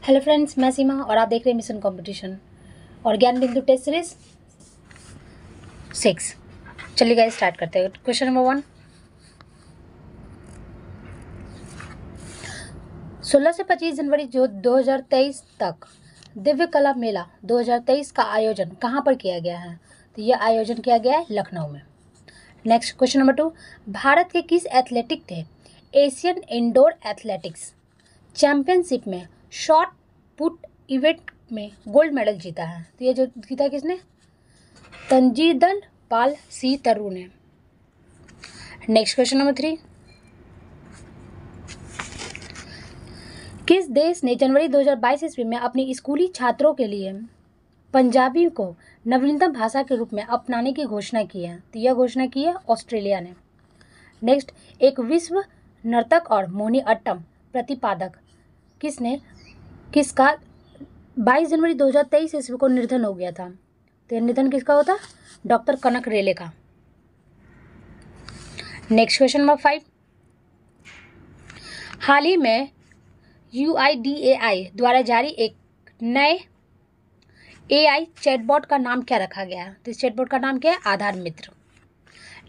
Hello friends, मैं सीमा और आप देख रहे हैं मिशन कंपटीशन और ज्ञान बिंदु टेस्ट सीरीज 6। चलिए गाइस स्टार्ट करते हैं। क्वेश्चन नंबर 1, 16 से 25 जनवरी जो 2023 तक दिव्य कला मेला 2023 का आयोजन कहाँ पर किया गया है? तो यह आयोजन किया गया है लखनऊ में। नेक्स्ट क्वेश्चन नंबर 2, भारत के किस एथलेटिक ने एशियन इंडोर एथलेटिक्स चैंपियनशिप में शॉट पुट इवेंट में गोल्ड मेडल जीता है? तो ये जो जीता किसने? तंजीदन पाल सी तरु ने। नेक्स्ट क्वेश्चन नंबर 3, किस देश ने जनवरी 2022 ईस्वी में अपने स्कूली छात्रों के लिए पंजाबी को नवीनतम भाषा के रूप में अपनाने की घोषणा की है? तो यह घोषणा की है ऑस्ट्रेलिया ने। नेक्स्ट, एक विश्व नर्तक और मोहिनीअट्टम प्रतिपादक किसका 22 जनवरी 2023 ईस्वी को निधन हो गया था? तो निधन किसका होता? डॉक्टर कनक रेले का। नेक्स्ट क्वेश्चन नंबर 5, हाल ही में UIDAI द्वारा जारी एक नए AI चैटबॉट का नाम क्या रखा गया है? तो इस चैटबॉट का नाम क्या है? आधार मित्र।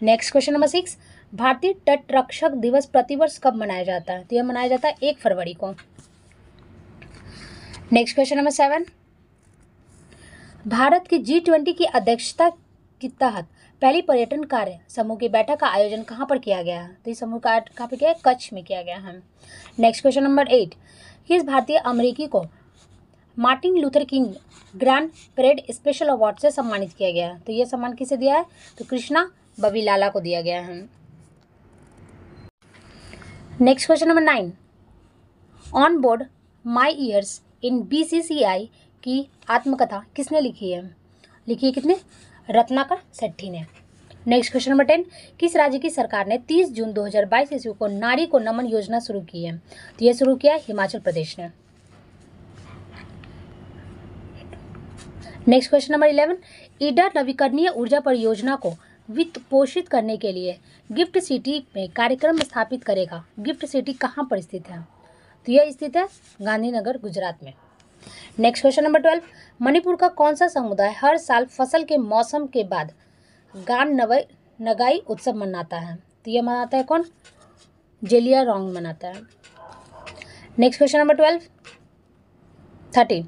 नेक्स्ट क्वेश्चन नंबर 6, भारतीय तटरक्षक दिवस प्रतिवर्ष कब मनाया जाता है? तो यह मनाया जाता है 1 फरवरी को। नेक्स्ट क्वेश्चन नंबर 7, भारत की G20 की अध्यक्षता के तहत पहली पर्यटन कार्य समूह की बैठक का आयोजन कहाँ पर किया गया है? तो इस समूह का कहाँ पर किया है? कच्छ में किया गया है। नेक्स्ट क्वेश्चन नंबर 8, किस भारतीय अमेरिकी को Martin Luther king grand parade special award से सम्मानित किया गया है? तो यह सम्मान किसे दिया है? तो कृष्णा बबीलाला को दिया गया है। Next question number 9, on board my years in BCCI की आत्मकथा किसने लिखी है? लिखी है किसने? रत्नाकर सेठी ने। नेक्स्ट क्वेश्चन नंबर 10, किस राज्य की सरकार ने 30 जून 2022 ईस्वी को नारी को नमन योजना शुरू की है? तो यह शुरू किया हिमाचल प्रदेश ने। नेक्स्ट क्वेश्चन नंबर 11, ईडा नवीकरणीय ऊर्जा परियोजना को वित्त पोषित करने के लिए गिफ्ट सिटी में कार्यक्रम स्थापित करेगा। गिफ्ट सिटी कहाँ पर स्थित है? तो यह स्थित है गांधीनगर, गुजरात में। नेक्स्ट क्वेश्चन नंबर 12, मणिपुर का कौन सा समुदाय हर साल फसल के मौसम के बाद गान नगाई उत्सव मनाता है? तो यह मनाता है कौन? जेलिया रोंग मनाता है। नेक्स्ट क्वेश्चन नंबर 13,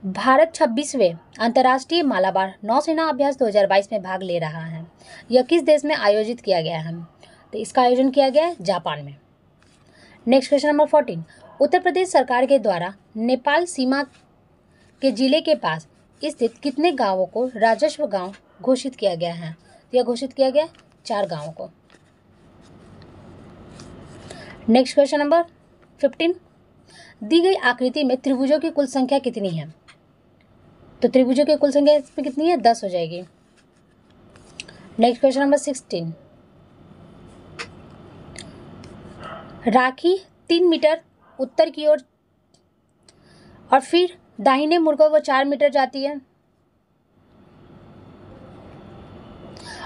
भारत 26वें अंतर्राष्ट्रीय मालाबार नौसेना अभ्यास 2022 में भाग ले रहा है। यह किस देश में आयोजित किया गया है? तो इसका आयोजन किया गया है जापान में। Next question number 14, Uttar Pradesh सरकार के द्वारा नेपाल सीमा के जिले के पास स्थित कितने गांवों को राजस्व गांव घोषित किया गया है? तो यह घोषित किया गया 4 गांवों को। नेक्स्ट क्वेश्चन नंबर 15, दी गई आकृति में त्रिभुजों की कुल संख्या कितनी है? तो त्रिभुजों की कुल संख्या इसमें कितनी है? 10 हो जाएगी। नेक्स्ट क्वेश्चन नंबर 16, राखी 3 मीटर उत्तर की ओर और फिर दाहिने मुड़कर वो 4 मीटर जाती है।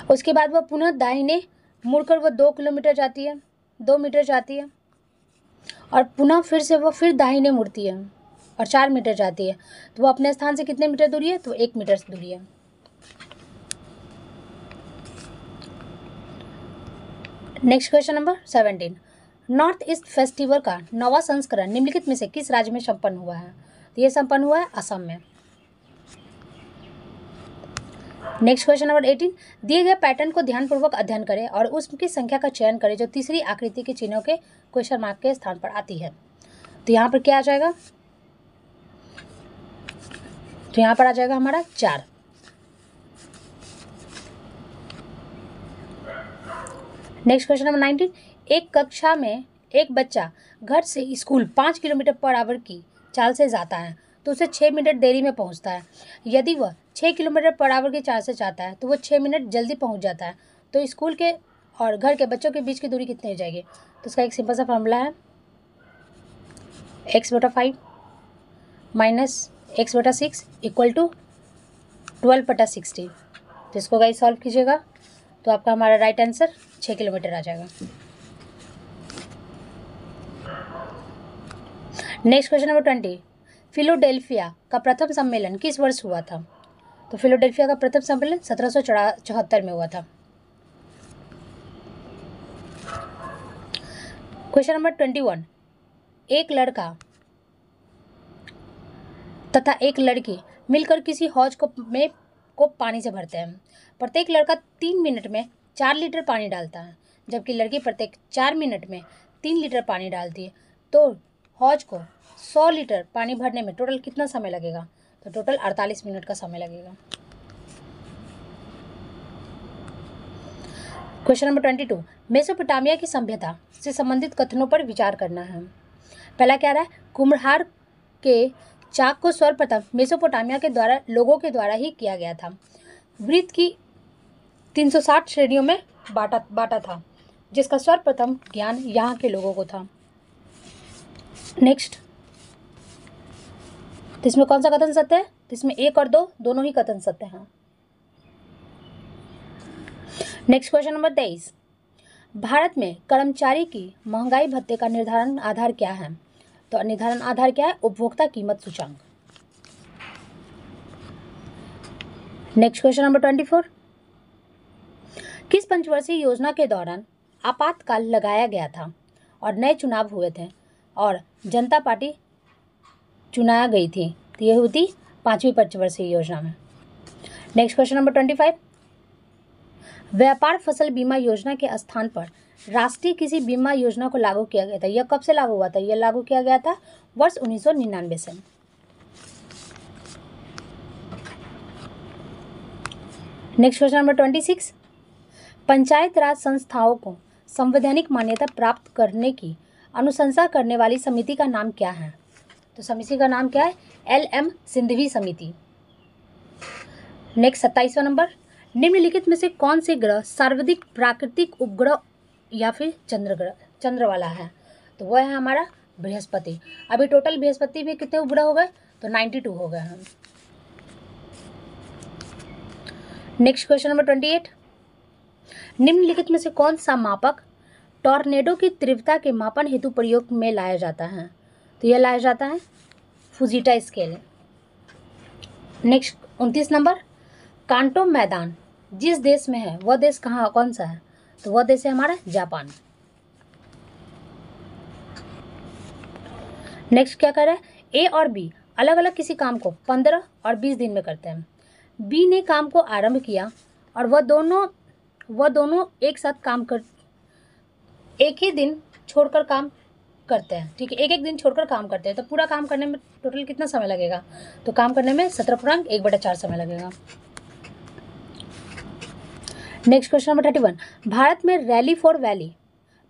उसके बाद वह पुनः दाहिने मुड़कर वो 2 किलोमीटर जाती है, 2 मीटर जाती है और पुनः फिर से वो फिर दाहिने मुड़ती है और 4 मीटर जाती है। तो वो अपने स्थान से कितने मीटर दूरी है? तो 1 मीटर दूरी है। Next question number 17, north east festival का 9वां संस्करण निम्नलिखित में से किस राज्य में संपन्न हुआ है? तो यह संपन्न हुआ है असम में। नेक्स्ट क्वेश्चन नंबर 18, दिए गए पैटर्न को ध्यानपूर्वक अध्ययन करें और उसकी संख्या का चयन करें जो तीसरी आकृति के चिन्हों के क्वेश्चन मार्क के स्थान पर आती है। तो यहाँ पर क्या आ जाएगा? तो यहाँ पर आ जाएगा हमारा 4। नेक्स्ट क्वेश्चन नंबर 19, एक कक्षा में एक बच्चा घर से स्कूल 5 किलोमीटर पर आवर की चाल से जाता है तो उसे 6 मिनट देरी में पहुंचता है। यदि वह 6 किलोमीटर पर आवर की चाल से जाता है तो वह 6 मिनट जल्दी पहुंच जाता है। तो स्कूल के और घर के बच्चों के बीच की दूरी कितनी हो जाएगी? तो इसका एक सिंपल सा फॉर्मूला है, x/5 minus x/6 equal to 12/60। तो इसको गाइस सॉल्व कीजिएगा तो आपका हमारा राइट आंसर 6 किलोमीटर आ जाएगा। नेक्स्ट क्वेश्चन नंबर 20, फिलाडेल्फिया का प्रथम सम्मेलन किस वर्ष हुआ था? तो फिलाडेल्फिया का प्रथम सम्मेलन 1774 में हुआ था। क्वेश्चन नंबर 21, एक लड़का तथा एक लड़की मिलकर किसी हौज को पानी से भरते हैं। प्रत्येक लड़का 3 मिनट में 4 लीटर पानी डालता है, जबकि लड़की प्रत्येक 4 मिनट में 3 लीटर पानी डालती है। तो हौज को 100 लीटर पानी भरने में टोटल कितना समय लगेगा? तो टोटल 48 मिनट का समय लगेगा। क्वेश्चन नंबर 22, मेसोपोटामिया की सभ्यता से संबंधित कथनों पर विचार करना है। पहला क्या रहा है? कुम्हार के चाक को सर्वप्रथम मेसोपोटामिया के लोगों के द्वारा ही किया गया था। वृत्त की 360 श्रेणियों में बांटा था, जिसका सर्वप्रथम ज्ञान यहाँ के लोगों को था। नेक्स्ट, तो इसमें कौन सा कथन सत्य है? तो इसमें 1 और 2 दोनों ही कथन सत्य हैं। नेक्स्ट क्वेश्चन नंबर 23, भारत में कर्मचारी की महंगाई भत्ते का निर्धारण आधार क्या है? तो निर्धारण आधार क्या है? उपभोक्ता कीमत सूचांक। नेक्स्ट क्वेश्चन नंबर 24, किस पंचवर्षीय योजना के दौरान आपातकाल लगाया गया था और नए चुनाव हुए थे और जनता पार्टी चुनाया गई थी? तो यह हुई थी 5वीं पंचवर्षीय योजना में। नेक्स्ट क्वेश्चन नंबर 25, व्यापार फसल बीमा योजना के स्थान पर राष्ट्रीय कृषि बीमा योजना को लागू किया गया था। यह कब से लागू हुआ था? यह लागू किया गया था वर्ष 1999 से। नेक्स्ट क्वेश्चन नंबर 26, पंचायत राज संस्थाओं को संवैधानिक मान्यता प्राप्त करने की अनुशंसा करने वाली समिति का नाम क्या है? तो समिति का नाम क्या है? LM सिंघवी समिति। नेक्स्ट 27वां नंबर, निम्नलिखित में से कौन से ग्रह सर्वाधिक प्राकृतिक उपग्रह या फिर चंद्र वाला है? तो वह है हमारा बृहस्पति। अभी टोटल बृहस्पति में कितने उपग्रह हो गए? तो 92 हो गए हैं। नेक्स्ट क्वेश्चन नंबर 28, निम्नलिखित में से कौन सा मापक टॉर्नेडो की तीव्रता के मापन हेतु प्रयोग में लाया जाता है? तो यह लाया जाता है फुजीटा स्केल। नेक्स्ट 29 नंबर, कांटो मैदान जिस देश में है वह देश कौन सा है? तो वह देश है हमारा जापान। नेक्स्ट क्या कर रहा है? A और B अलग अलग किसी काम को 15 और 20 दिन में करते हैं। B ने काम को आरंभ किया और वह दोनों एक साथ एक ही दिन छोड़कर काम करते हैं। ठीक है, एक दिन छोड़कर काम करते हैं। तो पूरा काम करने में टोटल कितना समय लगेगा? तो काम करने में 17.1/4 समय लगेगा। नेक्स्ट क्वेश्चन नंबर 31, भारत में रैली फॉर वैली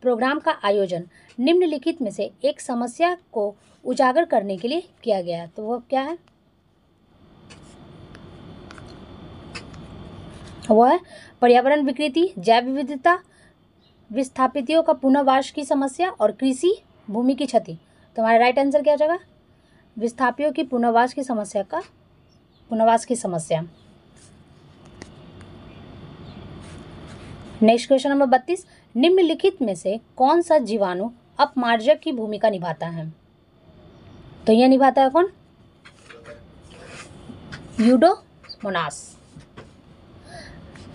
प्रोग्राम का आयोजन निम्नलिखित में से एक समस्या को उजागर करने के लिए किया गया है। तो वह क्या है? वह है पर्यावरण विकृति, जैव विविधता, विस्थापितों का पुनर्वास की समस्या और कृषि भूमि की क्षति। तो हमारा राइट आंसर क्या हो जाएगा? विस्थापितों की पुनर्वास की समस्या। नेक्स्ट क्वेश्चन नंबर 32, निम्नलिखित में से कौन सा जीवाणु अपमार्जक की भूमिका निभाता है? तो यह निभाता है कौन? यूडोमोनास।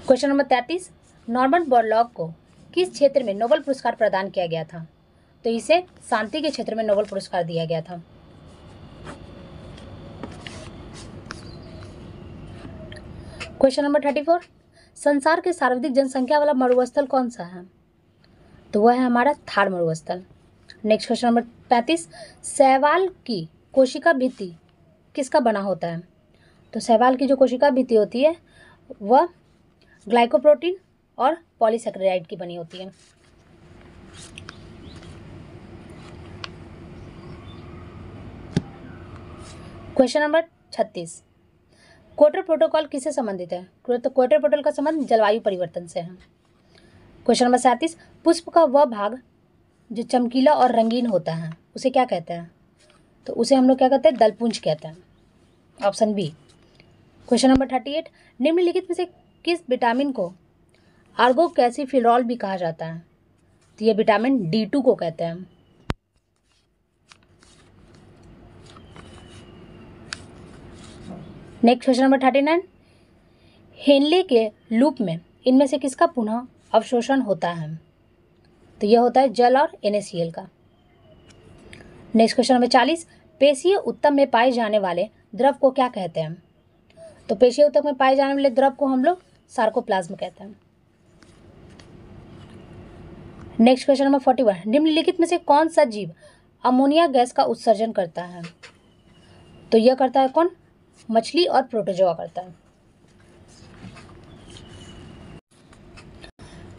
क्वेश्चन नंबर 33, नॉर्मन बोरलॉग को किस क्षेत्र में नोबेल पुरस्कार प्रदान किया गया था? तो इसे शांति के क्षेत्र में नोबेल पुरस्कार दिया गया था। क्वेश्चन नंबर 34, संसार के सर्वाधिक जनसंख्या वाला मरुस्थल कौन सा है? तो वह है हमारा थार मरुस्थल। नेक्स्ट क्वेश्चन नंबर 35, शैवाल की कोशिका भित्ति किसका बना होता है? तो शैवाल की जो कोशिका भित्ति होती है वह ग्लाइकोप्रोटीन और पॉलीसेकेराइड की बनी होती है। क्वेश्चन नंबर 36, क्योटो प्रोटोकॉल किससे संबंधित है? तो क्योटो प्रोटोकॉल का संबंध जलवायु परिवर्तन से है। क्वेश्चन नंबर 37, पुष्प का वह भाग जो चमकीला और रंगीन होता है उसे क्या कहते हैं? तो उसे हम लोग क्या कहते हैं? दलपुंज कहते हैं। Option B. क्वेश्चन नंबर 38, निम्नलिखित में से किस विटामिन को आर्गोकैल्सिफेरॉल भी कहा जाता है? तो ये विटामिन D2 को कहते हैं। नेक्स्ट क्वेश्चन नंबर 39, हेनले के लूप में इनमें से किसका पुनः अवशोषण होता है? तो यह होता है जल और NaCl का। नेक्स्ट क्वेश्चन नंबर 40, पेशीय उत्तक में पाए जाने वाले द्रव को क्या कहते हैं? तो पेशीय उत्तक में पाए जाने वाले द्रव को हम लोग सार्कोप्लाज्म कहते हैं। नेक्स्ट क्वेश्चन नंबर 41, निम्नलिखित में से कौन सा जीव अमोनिया गैस का उत्सर्जन करता है? तो यह करता है कौन? मछली और प्रोटोजोआ करता है।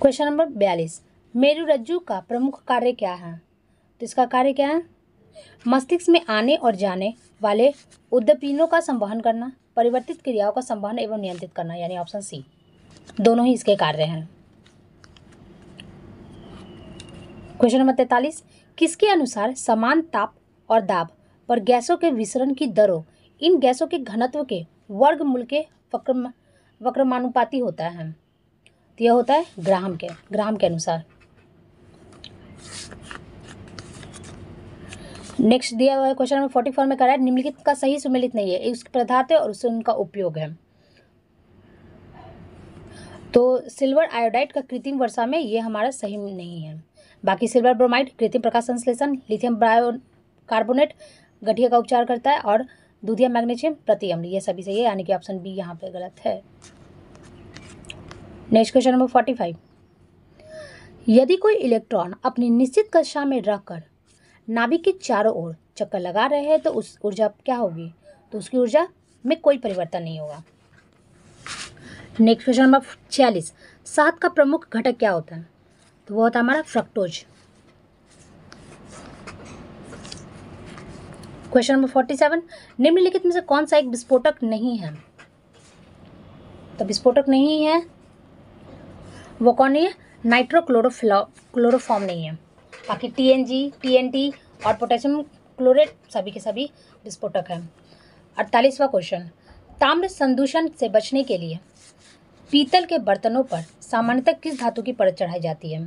क्वेश्चन नंबर 42, मेरुरज्जु का प्रमुख कार्य क्या है? तो इसका कार्य क्या है? मस्तिष्क में आने और जाने वाले उद्दीपनों का संवहन करना, परिवर्तित क्रियाओं का संवहन एवं नियंत्रित करना, यानी ऑप्शन सी, दोनों ही इसके कार्य हैं। क्वेश्चन नंबर 43, किसके अनुसार समान ताप और दाब पर गैसों के विसरण की दरों इन गैसों के घनत्व के वर्गमूल के वक्रमानुपाती होता है? तो यह होता है ग्राहम के अनुसार। नेक्स्ट दिया हुआ है क्वेश्चन नंबर 44 में कह रहा है निम्नलिखित का सही सुमेलित नहीं है, एक पदार्थ है और उससे उनका उपयोग है। तो सिल्वर आयोडाइड का कृत्रिम वर्षा में ये हमारा सही नहीं है। बाकी सिल्वर ब्रोमाइड कृत्रिम प्रकाश संश्लेषण, लिथियम कार्बोनेट गठिया का उपचार करता है और दूधिया मैग्नीशियम प्रति अम्ल, ये सभी सही है, यानी कि ऑप्शन बी यहाँ पे गलत है। नेक्स्ट क्वेश्चन नंबर 45, यदि कोई इलेक्ट्रॉन अपनी निश्चित कक्षा में रखकर नाभिक के चारों ओर चक्कर लगा रहे हैं तो उस ऊर्जा क्या होगी? तो उसकी ऊर्जा में कोई परिवर्तन नहीं होगा। नेक्स्ट क्वेश्चन नंबर 46, शहद का प्रमुख घटक क्या होता है? तो वो होता है हमारा फ्रक्टोज। क्वेश्चन नंबर 47, निम्नलिखित में से कौन सा एक विस्फोटक नहीं है? तो विस्फोटक नहीं है वो कौन नहीं है? नाइट्रोक्लोरोफॉर्म नहीं है। बाकी TNG, TNT और पोटेशियम क्लोरेट सभी के सभी विस्फोटक हैं। 48वां क्वेश्चन, ताम्र संदूषण से बचने के लिए पीतल के बर्तनों पर सामान्यतः किस धातु की परत चढ़ाई जाती है?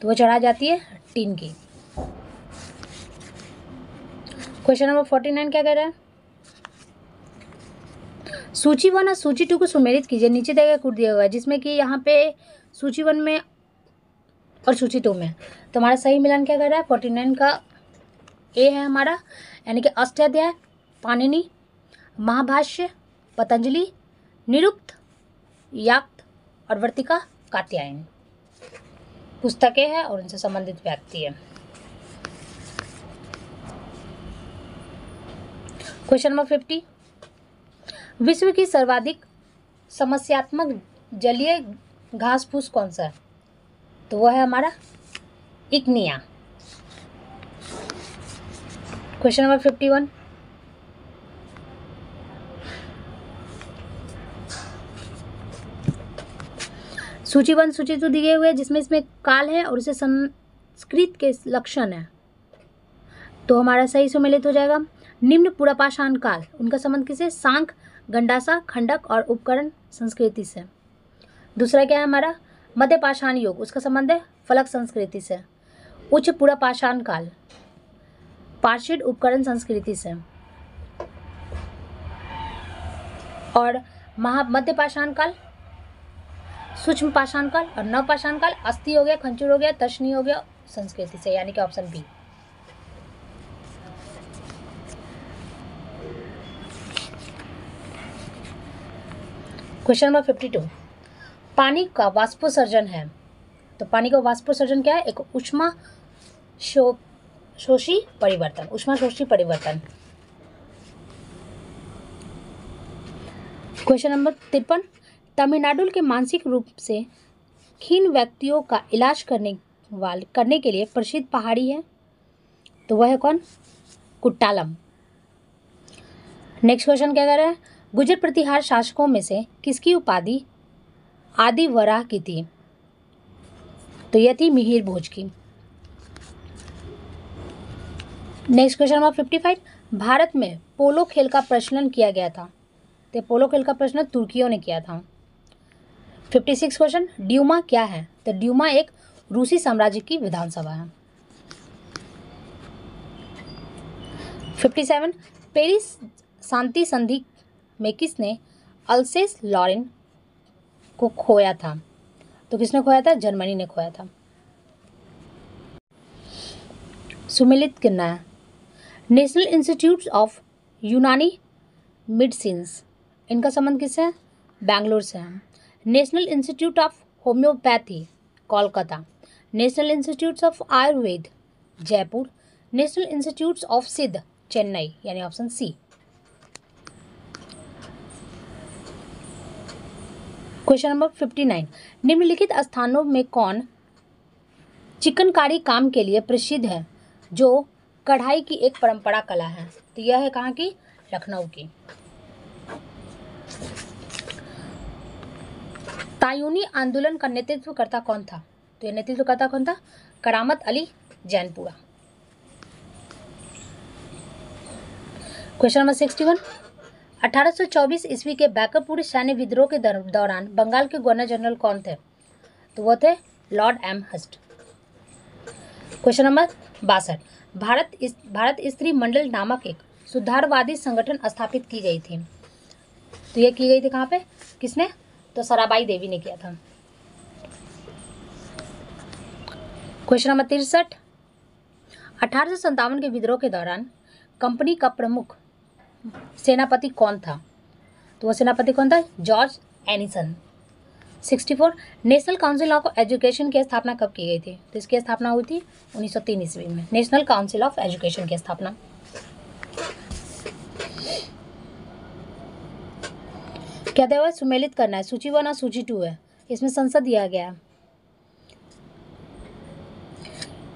तो वो चढ़ाई जाती है टिन की। क्वेश्चन नंबर 49 क्या कह रहा है? सूची 1 और सूची 2 को सुमेलित कीजिए, नीचे दिया गया दिया हुआ है जिसमें कि यहाँ पे सूची 1 में और सूची 2 में। तो हमारा सही मिलान क्या कर रहा है? 49 का ए है हमारा, यानी कि अष्टाध्याय, पाणिनि, महाभाष्य, पतंजलि, निरुक्त, याक्त और वर्तिका कात्यायन पुस्तकें हैं और उनसे संबंधित व्यक्ति है। क्वेश्चन नंबर 50, विश्व की सर्वाधिक समस्यात्मक जलीय घास फूस कौन सा है? तो वह है हमारा इग्निया। क्वेश्चन नंबर 51, सूची 1 सूची 2 दिए हुए जिसमें इसमें काल है और इसे संस्कृत के लक्षण है, तो हमारा सही सुमेलित हो जाएगा। निम्न पुरापाषाण काल, उनका संबंध किसे? सांख, गंडासा, खंडक और उपकरण संस्कृति से। दूसरा क्या है हमारा? मध्य पाषाण युग, उसका संबंध है फलक संस्कृति से। उच्च पुरापाषाण काल, पार्षद उपकरण संस्कृति से। और मध्य पाषाण काल, सूक्ष्म पाषाण काल और नव पाषाण काल अस्थि हो गया, खंचूर हो गया, तशनी हो गया संस्कृति से, यानी कि ऑप्शन बी। क्वेश्चन नंबर 52, पानी का वाष्पोत्सर्जन है, तो पानी का वाष्पोत्सर्जन क्या है? एक ऊष्मा शोषी परिवर्तन, ऊष्मा शोषी परिवर्तन। क्वेश्चन नंबर 53, तमिलनाडु के मानसिक रूप से खीन व्यक्तियों का इलाज करने के लिए प्रसिद्ध पहाड़ी है, तो वह है कौन? कुट्टालम। नेक्स्ट क्वेश्चन क्या कह रहा है? गुर्जर प्रतिहार शासकों में से किसकी उपाधि आदि वराह की थी? तो यह थी मिहिर भोज की। नेक्स्ट क्वेश्चन नंबर 55, भारत में पोलो खेल का प्रचलन किया गया था, तो पोलो खेल का प्रचलन तुर्कियों ने किया था। 56 क्वेश्चन, ड्यूमा क्या है? तो ड्यूमा एक रूसी साम्राज्य की विधानसभा है। 57, पेरिस शांति संधि में किसने अल्सेस लॉरेन को खोया था? तो किसने खोया था? जर्मनी ने खोया था। सुमेलित कितना है? नेशनल इंस्टीट्यूट ऑफ यूनानी मेडिसिन्स, इनका संबंध किससे है? बैंगलोर से है। National institute of homeopathy, Kolkata. National institute of Ayurveda, Jaipur. National institute of सिद्ध, चेन्नई, यानी ऑप्शन सी। क्वेश्चन नंबर 59, निम्नलिखित स्थानों में कौन चिकनकारी काम के लिए प्रसिद्ध है जो कढ़ाई की एक परंपरा कला है? तो यह है कहाँ की? लखनऊ की। तायूनी आंदोलन का नेतृत्वकर्ता कौन था? तो यह नेतृत्वकर्ता कौन था? करामत अली जैनपुरा। क्वेश्चन नंबर 61, 1824 ईस्वी के बैकरपुर सैन्य विद्रोह के दौरान बंगाल के गवर्नर जनरल कौन थे? तो वो थे Lord M हस्ट। Question number 62, Bharat स्त्री मंडल नामक एक सुधारवादी संगठन स्थापित की गई थी। तो ये की गई थी कहाँ पे? किसने? तो सराबाई देवी ने किया था। क्वेश्चन नंबर 63, 1857 के विद्रोह के दौरान कंपनी का प्रमुख सेनापति कौन था? तो वह सेनापति कौन था? George Ennison. 64, national council of education की स्थापना कब की गई थी? तो इसकी स्थापना हुई थी 1903 ईस्वी में। नेशनल काउंसिल ऑफ एजुकेशन की स्थापना। क्या दिया हुआ है? सुमेलित करना है। सूची 1 और सूची 2 है, इसमें संसद दिया गया है।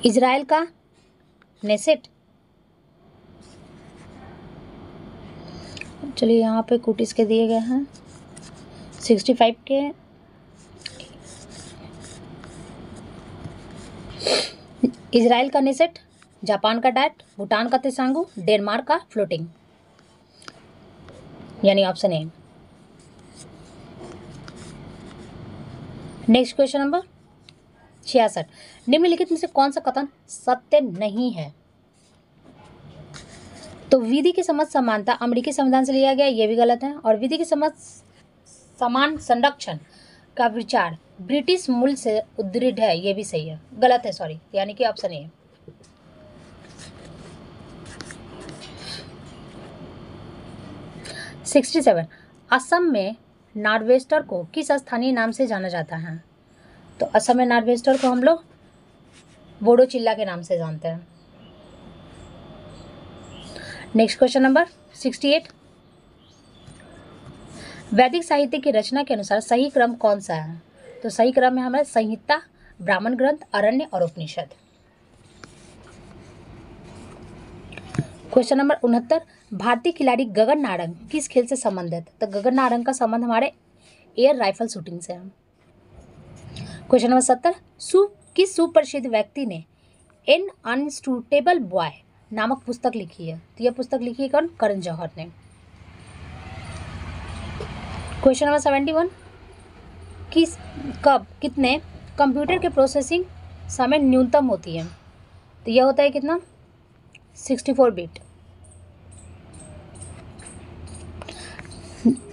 इजराइल का नेसेट, चलिए यहाँ पे कुटीस के दिए गए हैं 65 के। इजराइल का नेसेट, जापान का डायट, भूटान का तेसांगू, डेनमार्क का फ्लोटिंग, यानी option A. Next question number 66, निम्नलिखित में से कौन सा कथन सत्य नहीं है? तो विधि की समझ समानता अमेरिकी संविधान से लिया गया, ये भी गलत है। और विधि की समझ समान संरक्षण का विचार ब्रिटिश मूल से उद्धृत है, ये भी सही है, गलत है सॉरी, यानी कि ऑप्शन ए। सिक्सटी 67, असम में नार्वेस्टर को किस स्थानीय नाम से जाना जाता है? तो असम में नार्वेस्टर को हम लोग बोडो चिल्ला के नाम से जानते हैं। नेक्स्ट क्वेश्चन नंबर 68, वैदिक साहित्य की रचना के अनुसार सही क्रम कौन सा है? तो सही क्रम है हमारा संहिता, ब्राह्मण ग्रंथ, अरण्य और उपनिषद। क्वेश्चन नंबर 69, भारतीय खिलाड़ी गगन नारंग किस खेल से संबंधित? तो गगन नारंग का संबंध हमारे एयर राइफल शूटिंग से है। क्वेश्चन नंबर 70, किस सुप्रसिद्ध व्यक्ति ने एन अनस्टूटेबल बॉय नामक पुस्तक लिखी है? तो यह पुस्तक लिखी है कौन? करण जौहर ने। क्वेश्चन नंबर 71, कितने कंप्यूटर के प्रोसेसिंग समय न्यूनतम होती है? तो यह होता है कितना? 64 बिट।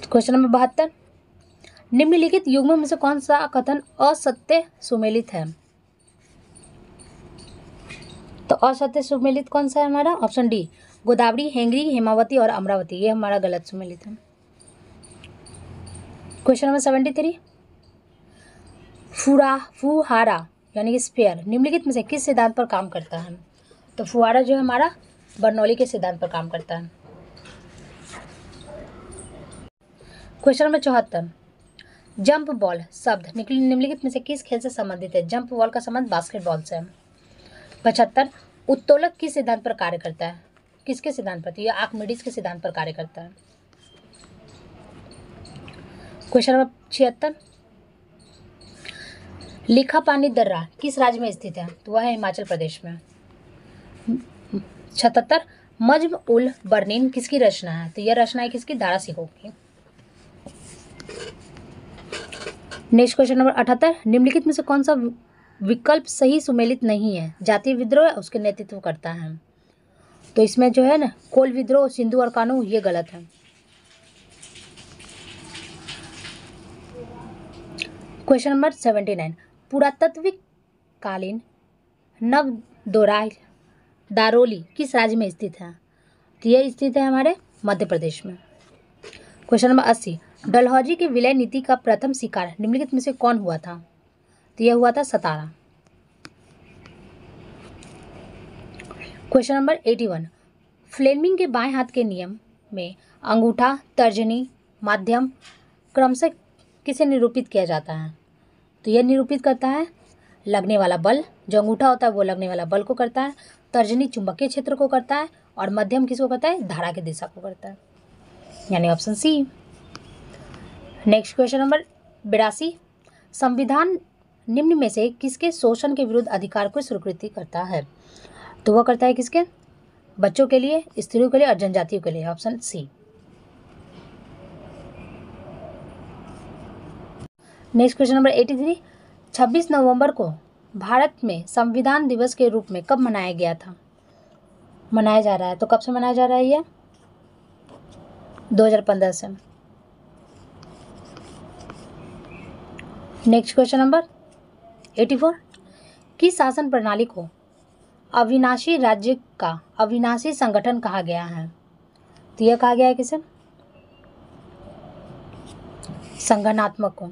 क्वेश्चन नंबर 72, निम्नलिखित युग्मों में से कौन सा कथन असत्य सुमेलित है? तो असत्य सुमेलित कौन सा है हमारा? ऑप्शन डी, गोदावरी, हेंगरी, हेमावती और अमरावती, ये हमारा गलत सुमेलित है। क्वेश्चन नंबर 73, फुहारा यानी कि स्फीयर निम्नलिखित में से किस सिद्धांत पर काम करता है? तो फुहारा जो है हमारा बर्नौली के सिद्धांत पर काम करता है। क्वेश्चन नंबर 74, जंप बॉल शब्द निम्नलिखित में से किस खेल से संबंधित है? जंप बॉल का संबंध बास्केटबॉल से है। 75, उत्तोलक किस सिद्धांत पर कार्य करता है? किसके सिद्धांत पर? तो यह आर्किमिडीज के सिद्धांत पर कार्य करता है। क्वेश्चन नंबर 76, लिखापानी दर्रा किस राज्य में स्थित है? तो वह है हिमाचल प्रदेश में। 77, मज्म उल बर्नीन किसकी रचना है? तो यह रचना है किसकी? दारा सिकोह की। नेक्स्ट क्वेश्चन नंबर 78, निम्नलिखित में से कौन सा विकल्प सही सुमेलित नहीं है? जातीय विद्रोह है उसके नेतृत्व करता है। तो इसमें जो है ना कोल विद्रोह, सिंधु और कानू, ये गलत है। क्वेश्चन नंबर 79, पुरातात्विक कालीन नवदोराई दारोली किस राज्य में स्थित है? तो यह स्थित है हमारे मध्य प्रदेश में। क्वेश्चन नंबर 80, डलहौजी की विलय नीति का प्रथम शिकार निम्नलिखित में से कौन हुआ था? तो यह हुआ था सतारा। क्वेश्चन नंबर 81, फ्लेमिंग के बाएं हाथ के नियम में अंगूठा, तर्जनी, माध्यम क्रमशः किसे निरूपित किया जाता है? तो यह निरूपित करता है लगने वाला बल। जो अंगूठा होता है वो लगने वाला बल को करता है, तर्जनी चुंबकीय क्षेत्र को करता है, और मध्यम किसको करता है? धारा की दिशा को करता है, यानी option C. Next question number 82, संविधान निम्न में से किसके शोषण के विरुद्ध अधिकार को स्वीकृति करता है? तो वह करता है किसके? बच्चों के लिए, स्त्रियों के लिए और जनजातियों के लिए, option C. Next question number 83, 26 नवंबर को भारत में संविधान दिवस के रूप में कब मनाया गया था? मनाया जा रहा है, तो कब से मनाया जा रहा है यह? 2015 से। नेक्स्ट क्वेश्चन नंबर 84, किस शासन प्रणाली को अविनाशी राज्य का अविनाशी संगठन कहा गया है? तो यह कहा गया है किसे? संगठनात्मक को।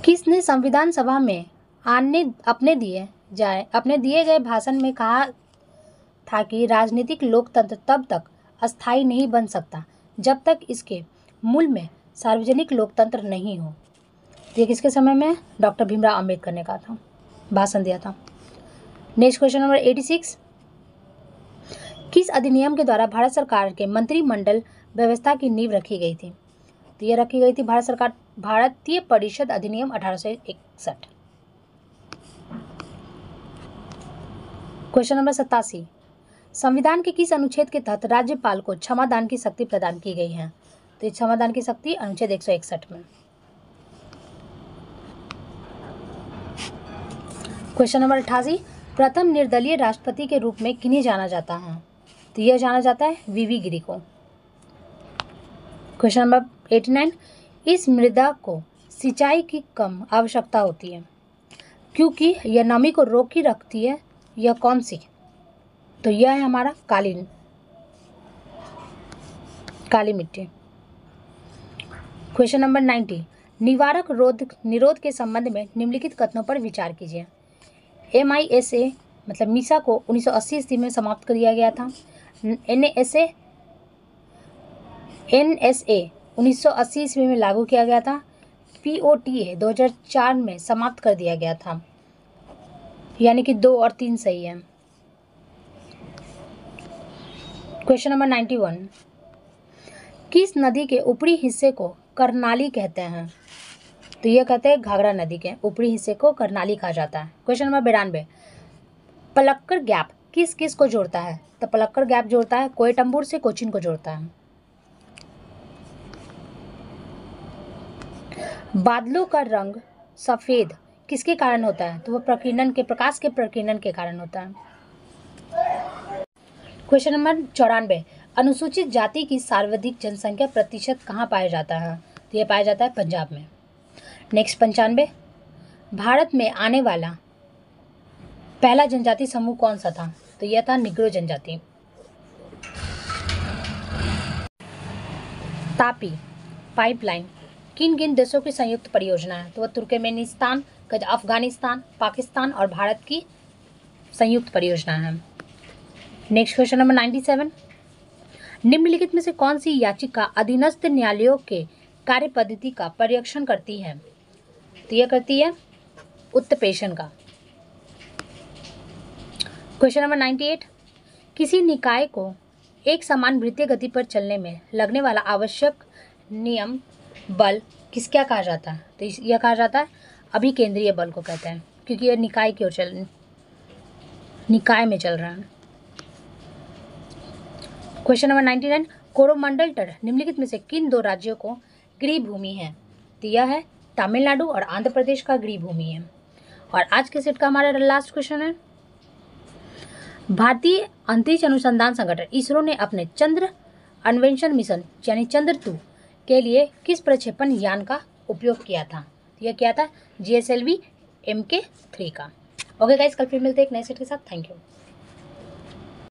किसने संविधान सभा में अपने दिए गए भाषण में कहा था कि राजनीतिक लोकतंत्र तब तक अस्थायी नहीं बन सकता जब तक इसके मूल में सार्वजनिक लोकतंत्र नहीं हो? ये किसके समय में? डॉक्टर भीमराव अंबेडकर ने कहा था, भाषण दिया था। नेक्स्ट क्वेश्चन नंबर 86, किस अधिनियम के द्वारा भारत सरकार के मंत्रिमंडल व्यवस्था की नींव रखी गई थी? तो यह रखी गई थी भारतीय परिषद अधिनियम 1861। क्वेश्चन नंबर 87, संविधान के किस अनुच्छेद के तहत राज्यपाल को क्षमादान की शक्ति प्रदान की गई है? तो इस क्षमादान की शक्ति अनुच्छेद 161 में। क्वेश्चन नंबर 88, प्रथम निर्दलीय राष्ट्रपति के रूप में किन्हें जाना जाता है? तो यह जाना जाता है वीवी गिरी को। क्वेश्चन नंबर 89, इस मृदा को सिंचाई की कम आवश्यकता होती है क्योंकि यह नमी को रोकी रखती है, यह कौन सी? तो यह है हमारा काली मिट्टी। क्वेश्चन नंबर 90, निवारक निरोध के संबंध में निम्नलिखित कथनों पर विचार कीजिए। MISA मतलब मीसा को 1980 ईस्वी में समाप्त कर दिया गया था। NSA 1980 ईस्वी में लागू किया गया था। POTA 2004 में समाप्त कर दिया गया था, यानी कि 2 और 3 सही है। क्वेश्चन नंबर 91, किस नदी के ऊपरी हिस्से को करनाली कहते हैं? तो यह कहते हैं घाघरा नदी के ऊपरी हिस्से को करनाली कहा जाता है। क्वेश्चन नंबर 92, पलक्कड़ गैप किस किस को जोड़ता है? तो पलक्कड़ गैप जोड़ता है कोयटम्बूर से कोचीन को जोड़ता है। बादलों का रंग सफेद किसके कारण होता है? तो वह प्रकाश के प्रकीर्णन के कारण होता है। क्वेश्चन नंबर 94, अनुसूचित जाति की सर्वाधिक जनसंख्या प्रतिशत कहाँ पाया जाता है? तो यह पाया जाता है पंजाब में। नेक्स्ट 95, भारत में आने वाला पहला जनजाति समूह कौन सा था? तो यह था निग्रो जनजाति। तापी पाइपलाइन किन किन देशों की संयुक्त परियोजना है? तो वह तुर्कमेनिस्तान, अफगानिस्तान, पाकिस्तान और भारत की संयुक्त परियोजना है। नेक्स्ट क्वेश्चन नंबर 97, निम्नलिखित में से कौन सी याचिका अधीनस्थ न्यायालयों के कार्य पद्धति का परीक्षण करती है? तो यह करती है उत्तरपेशन का। क्वेश्चन नंबर 98, किसी निकाय को एक समान वृत्तीय गति पर चलने में लगने वाला आवश्यक नियम बल क्या कहा जाता है? तो यह कहा जाता है अभिकेंद्रीय बल को कहते हैं, क्योंकि यह निकाय में चल रहा है। क्वेश्चन नंबर 99, कोरोमंडल तट निम्नलिखित में से किन 2 राज्यों को गृह भूमि है? तो यह है तमिलनाडु और आंध्र प्रदेश का गृह भूमि है। और आज के सेट का हमारा लास्ट क्वेश्चन है, भारतीय अंतरिक्ष अनुसंधान संगठन इसरो ने अपने चंद्र अन्वेषण मिशन यानी चंद्र-2 के लिए किस प्रक्षेपण यान का उपयोग किया था? यह क्या था? GSLV Mk 3 का। ओके गाइस, कल फिर मिलते हैं एक नए सेट के साथ। Thank you.